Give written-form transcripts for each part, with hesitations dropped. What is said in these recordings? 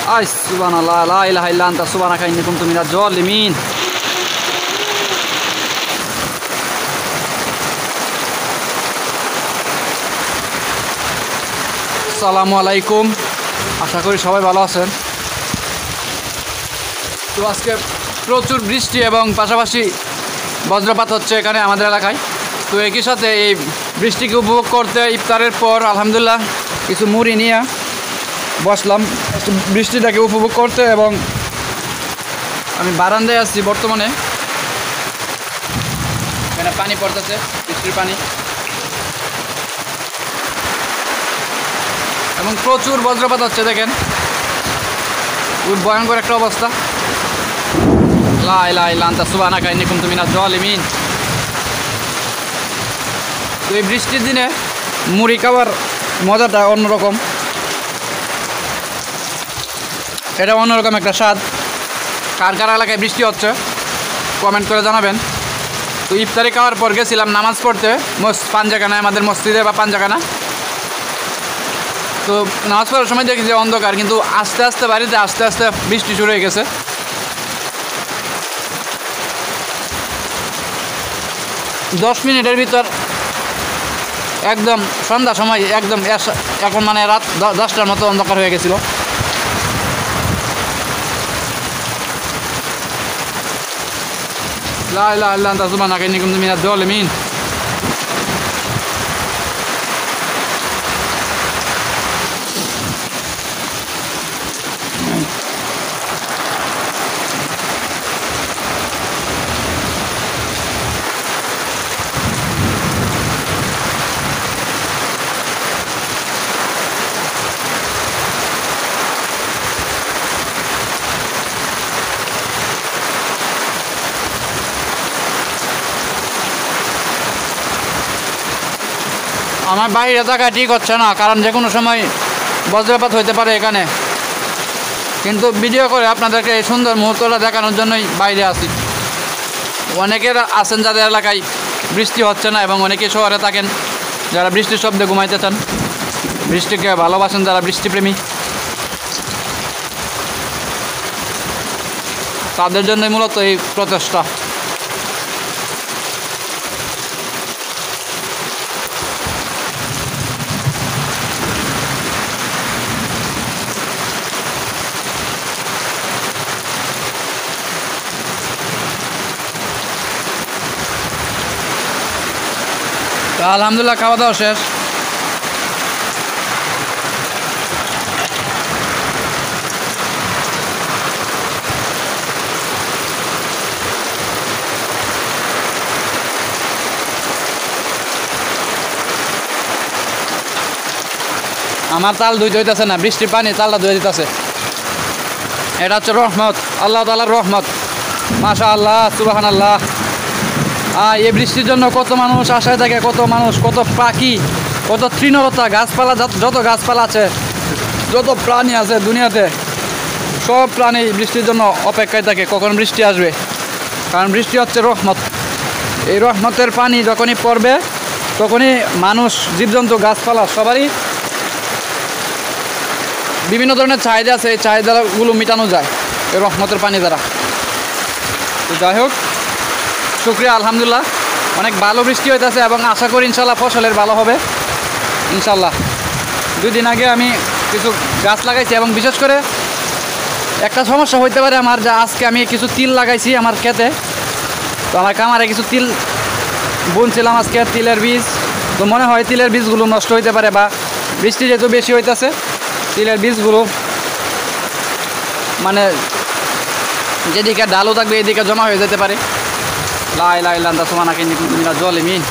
Ay, subhanallah, la ilaha illa anta subhanaka inni kuntu minadh zalimin. আসসালামু আলাইকুম, আশা করি সবাই ভালো আছেন। তো আজকে প্রচুর বৃষ্টি এবং পাশাপাশি বজ্রপাত হচ্ছে এখানে আমাদের এলাকায়। তো একই সাথে এই বৃষ্টিকে উপভোগ করতে ইফতারের পর আলহামদুলিল্লাহ কিছু মুড়ি নিয়ে বসলাম বৃষ্টিটাকে উপভোগ করতে। এবং আমি বারান্দায় আসছি বর্তমানে, এখানে পানি পড়তেছে, বৃষ্টির পানি, এবং প্রচুর বজ্রপাত হচ্ছে। দেখেন খুব ভয়ঙ্কর একটা অবস্থা। লা ইলাহা ইল্লা আনতা সুবহানাকা ইন্নী কুনতু মিনাজ জালিমিন। তো এই বৃষ্টির দিনে মুড়ি খাওয়ার মজাটা অন্যরকম, এটা অন্যরকম একটা স্বাদ। কার কার এলাকায় বৃষ্টি হচ্ছে কমেন্ট করে জানাবেন। তো ইফতারি খাওয়ার পর গেছিলাম নামাজ পড়তে পাঞ্জাখানায়, আমাদের মসজিদে বা পাঞ্জাখানা। তো নামাজ পড়ার সময় দেখি যে অন্ধকার, কিন্তু আস্তে আস্তে বাড়িতে আস্তে আস্তে বৃষ্টি শুরু হয়ে গেছে। দশ মিনিটের ভিতর একদম সন্ধ্যা সময় একদম এখন মানে রাত 10টার মতো অন্ধকার হয়ে গেছিল। লা ইলাহা ইল্লা আনতা সুবহানাকা ইন্নী কুনতু মিনাজ জালিমিন। আমার বাইরে থাকা ঠিক হচ্ছে না, কারণ যে কোনো সময় বজ্রপাত হইতে পারে এখানে, কিন্তু ভিডিও করে আপনাদেরকে এই সুন্দর মুহূর্তটা দেখানোর জন্যই বাইরে আসি। অনেকের আছেন যাদের এলাকায় বৃষ্টি হচ্ছে না, এবং অনেকে শহরে থাকেন যারা বৃষ্টির শব্দে ঘুমাইতে চান, বৃষ্টিকে ভালোবাসেন যারা বৃষ্টিপ্রেমী, তাদের জন্যই মূলত এই প্রচেষ্টা। আলহামদুলিল্লাহ খাওয়া দাওয়া শেষ। আমার তাল ধুইতে হইতেছে না, বৃষ্টির পানি তালটা ধুয়ে দিতেছে। এটা হচ্ছে রহমত, আল্লাহ তাআলার রহমত। মাশাআল্লাহ, সুবহানাল্লাহ। এই বৃষ্টির জন্য কত মানুষ আশায় থাকে, কত মানুষ, কত পাখি, কত তৃণলতা, গাছপালা, যত গাছপালা আছে, যত প্রাণী আছে দুনিয়াতে, সব প্রাণী বৃষ্টির জন্য অপেক্ষায় থাকে কখন বৃষ্টি আসবে। কারণ বৃষ্টি হচ্ছে রহমত। এই রহমতের পানি যখনই পড়বে তখনই মানুষ, জীবজন্তু, গাছপালা সবারই বিভিন্ন ধরনের চাহিদা আছে, এই চাহিদাগুলো মেটানো যায় এই রহমতের পানি দ্বারা। তো যাই হোক, শুকরিয়া, আলহামদুলিল্লাহ অনেক ভালো বৃষ্টি হইতেছে, এবং আশা করি ইনশাল্লাহ ফসলের ভালো হবে ইনশাল্লাহ। 2 দিন আগে আমি কিছু গাছ লাগাইছি, এবং বিশেষ করে একটা সমস্যা হইতে পারে আমার, যা আজকে আমি কিছু তিল লাগাইছি আমার ক্ষেতে। তো আমার কামারে কিছু তিল বুনছিলাম আজকে, তিলের বীজ। তো মনে হয় তিলের বীজগুলো নষ্ট হইতে পারে, বা বৃষ্টি যেহেতু বেশি হইতেছে তিলের বীজগুলো মানে যেদিকে ডালও থাকবে এদিকে জমা হয়ে যেতে পারে। লা ইলাহা ইল্লা আনতা সুবহানাকা ইন্নী কুনতু মিনাজ জালিমিন।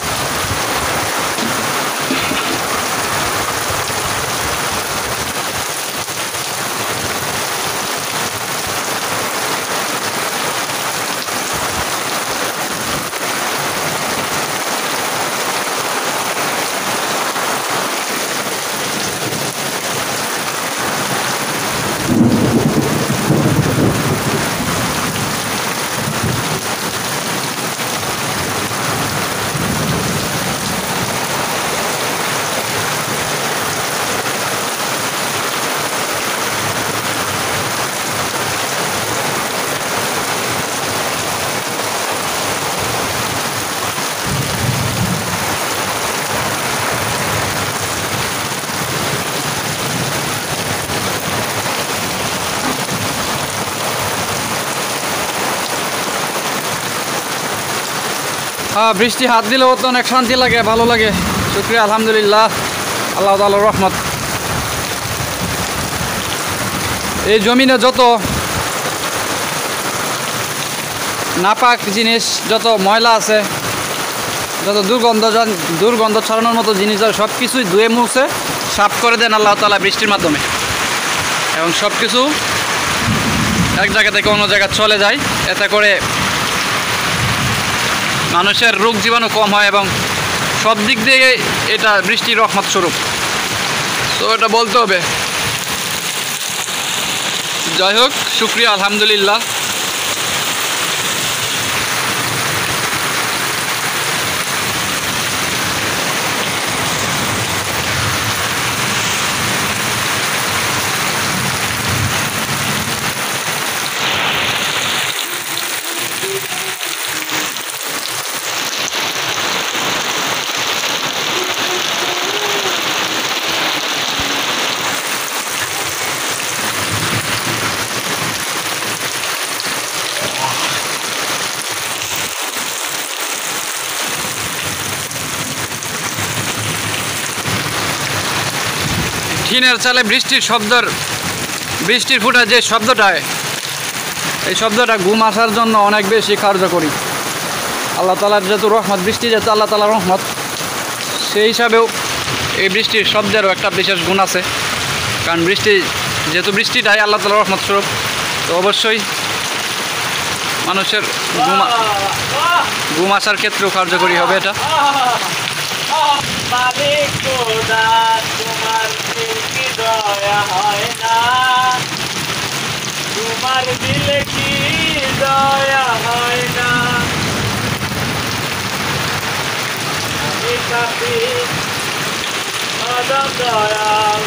হ্যাঁ, বৃষ্টি হাত দিলেও তো অনেক শান্তি লাগে, ভালো লাগে। শুকরিয়া আলহামদুলিল্লাহ, আল্লাহ তাআলার রহমত। এই জমিনে যত নাপাক জিনিস, যত ময়লা আছে, যত দুর্গন্ধ ছড়ানোর মতো জিনিস আছে, সব কিছুই ধুয়ে মুছে সাফ করে দেন আল্লাহ তাআলা বৃষ্টির মাধ্যমে, এবং সব কিছু এক জায়গা থেকে অন্য জায়গায় চলে যায়। এতে করে মানুষের রোগ জীবাণু কম হয় এবং সব দিক দিয়ে এটা বৃষ্টির রহমত স্বরূপ, তো এটা বলতে হবে। যাই হোক, শুকরিয়া আলহামদুলিল্লাহ। টিনের চালে বৃষ্টির ফুটা যে শব্দটা, এই শব্দটা ঘুম আসার জন্য অনেক বেশি কার্যকরী। আল্লাহ তাআলার যেহেতু রহমত, বৃষ্টি যেহেতু আল্লাহ তাআলার রহমত, সেই হিসাবেও এই বৃষ্টির শব্দেরও একটা বিশেষ গুণ আছে। কারণ যেহেতু বৃষ্টিটাই আল্লাহ তাআলার রহমত স্বরূপ, তো অবশ্যই মানুষের ঘুম আসার ক্ষেত্রেও কার্যকরী হবে এটা। তোমার দিলে কি দয়া হয় না, আমি কাঁদি অদম দয়াল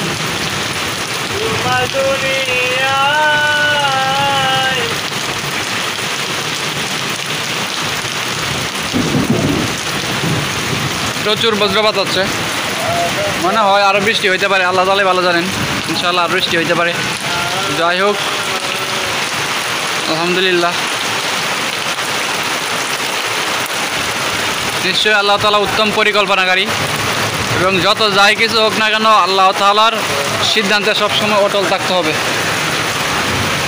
তোমার দুনিয়ায়। প্রচুর বজ্রপাত হচ্ছে, মনে হয় আরও বৃষ্টি হইতে পারে, আল্লাহ তাআলাই ভালো জানেন। ইনশাআল্লাহ আরও বৃষ্টি হইতে পারে। যাই হোক, আলহামদুলিল্লাহ। নিশ্চয়ই আল্লাহ তাআলা উত্তম পরিকল্পনাকারী, এবং যত যাই কিছু হোক না কেন আল্লাহ তাআলার সিদ্ধান্তে সবসময় অটল থাকতে হবে।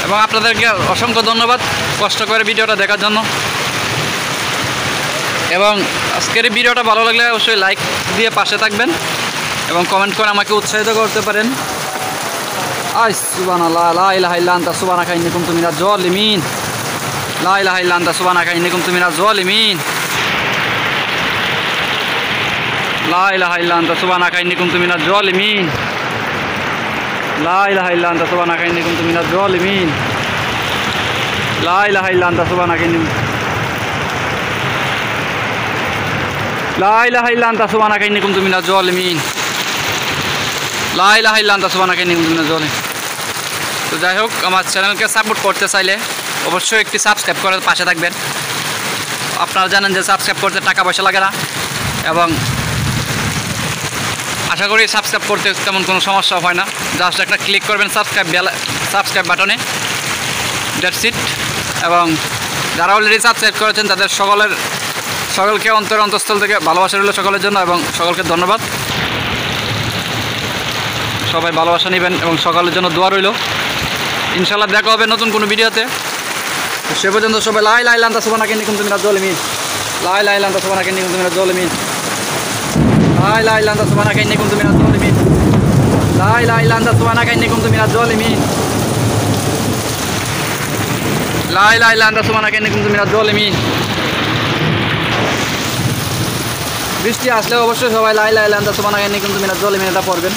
এবং আপনাদেরকে অসংখ্য ধন্যবাদ কষ্ট করে ভিডিওটা দেখার জন্য। এবং আজকের এই ভিডিওটা ভালো লাগলে অবশ্যই লাইক দিয়ে পাশে থাকবেন এবং কমেন্ট করে আমাকে উৎসাহিত করতে পারেন। সুবহানাল্লাহ, লা ইলাহা ইল্লা আনতা সুবহানাকা ইন্নী কুনতু মিনাজ জালিমিন। লা ইলাহা ইল্লা আনতা সুবহানাকা ইন্নী কুনতু মিনাজ জালিমিন। লা ইলাহা ইল্লা আনতা সুবহানাকা ইন্নী কুনতু মিনাজ জালিমিন। লা ইলাহা ইল্লা আনতা সুবহানাকা ইন্নী কুনতু মিনাজ জালিমিন। লা ইলাহা ইল্লা আনতা সুবহানাকা ইন্নী লা ইলাহা ইল্লা আনতা সুবহানাকা ইন্নী কুনতু মিনাজ জালিমিন। লা ইলাহা ইল্লা আনতা সুবহানাকা ইন্নী কুনতু মিনাজ জালিমিন। তো যাই হোক, আমার চ্যানেলকে সাপোর্ট করতে চাইলে অবশ্যই একটি সাবস্ক্রাইব করে পাশে থাকবেন। আপনারা জানেন যে সাবস্ক্রাইব করতে টাকা পয়সা লাগে না, এবং আশা করি সাবস্ক্রাইব করতে তেমন কোনো সমস্যা হয় না। জাস্ট একটা ক্লিক করবেন সাবস্ক্রাইব বাটনে, দ্যাটস ইট। এবং যারা অলরেডি সাবস্ক্রাইব করেছেন তাদের সকলকে অন্তঃস্থল থেকে ভালোবাসা রইল সকলের জন্য, এবং সকলকে ধন্যবাদ। সবাই ভালোবাসা নেবেন এবং সকলের জন্য দোয়া রইল। ইনশাআল্লাহ দেখা হবে নতুন কোনো ভিডিওতে। সে পর্যন্ত সবাই লা ইলাহা ইল্লা আনতা সুবহানাকা ইন্নী কুনতু মিনাজ জালিমিন। লা ইলাহা ইল্লা আনতা সুবহানাকা ইন্নী কুনতু মিনাজ জালিমিন। লা ইলাহা ইল্লা আনতা সুবহানাকা ইন্নী কুনতু মিনাজ জালিমিন। লা ইলাহা ইল্লা আনতা সুবহানাকা ইন্নী কুনতু মিনাজ জালিমিন। লা ইলাহা ইল্লা আনতা সুবহানাকা ইন্নী কুনতু মিনাজ জালিমিন। বৃষ্টি আসলে অবশ্যই সবাই লা ইলাহা ইল্লা আনতা সুবহানাকা ইন্নী কুনতু মিনাজ জালিমিন এটা পড়বেন।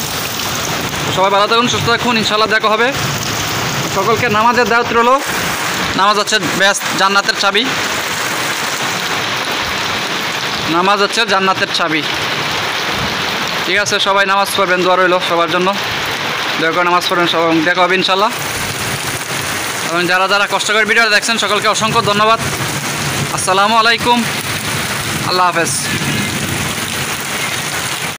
সবাই ভালো থাকুন, সুস্থ থাকুন, ইনশাআল্লাহ দেখা হবে। সকলকে নামাজের দাওয়াত রইল। নামাজ হচ্ছে বেস্ট জান্নাতের চাবি। নামাজ হচ্ছে জান্নাতের চাবি। ঠিক আছে, সবাই নামাজ পড়বেন, দোয়া রইল সবার জন্য। দয়া করে নামাজ পড়বেন, সবাই দেখা হবে ইনশাআল্লাহ। এবং যারা যারা কষ্ট করে ভিডিওটা দেখছেন সকলকে অসংখ্য ধন্যবাদ। আসসালামু আলাইকুম, আল্লাহ হাফেজ।